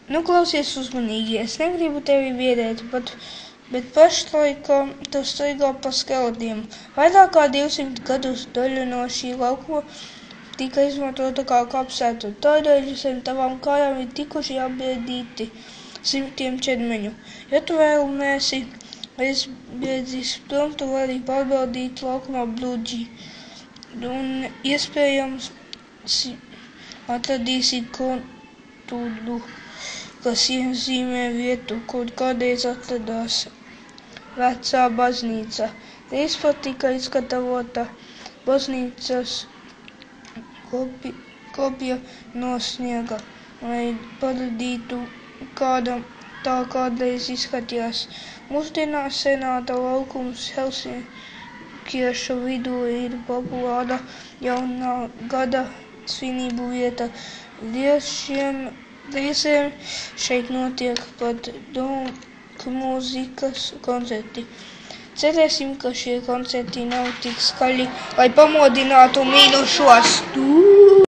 Nu, klausies uzmanīgi, es negribu tevi biedēt, bet pašlaik tu staigā pa skeletiem. Vairāk kā 200 gadus daļa no šī laukuma tika izmantota kā kapsēta, tādēļ zem tavām kājām ir tikuši apbēdīti simtiem ķermeņu. Ja tu vēlamies aizbēdzis prom, tu vari pārbaudīt laukuma bludži, un iespējams atradīsi kontūru, kas iezīmē vietu, kur kādreiz atradās vecā baznīca. Reiz pat tika izgatavota baznīcas kopija no sniega, lai parādītu, kāda tā kādreiz izskatījās. Mūsdienās senāta laukums helsinkiešu vidū ir populāra jaunā gada svinību vieta. Reizēm šeit notiek pat mūzikas koncerti. Cerēsim, ka šie koncerti nav tik skaļi, lai pamodinātu mirušos.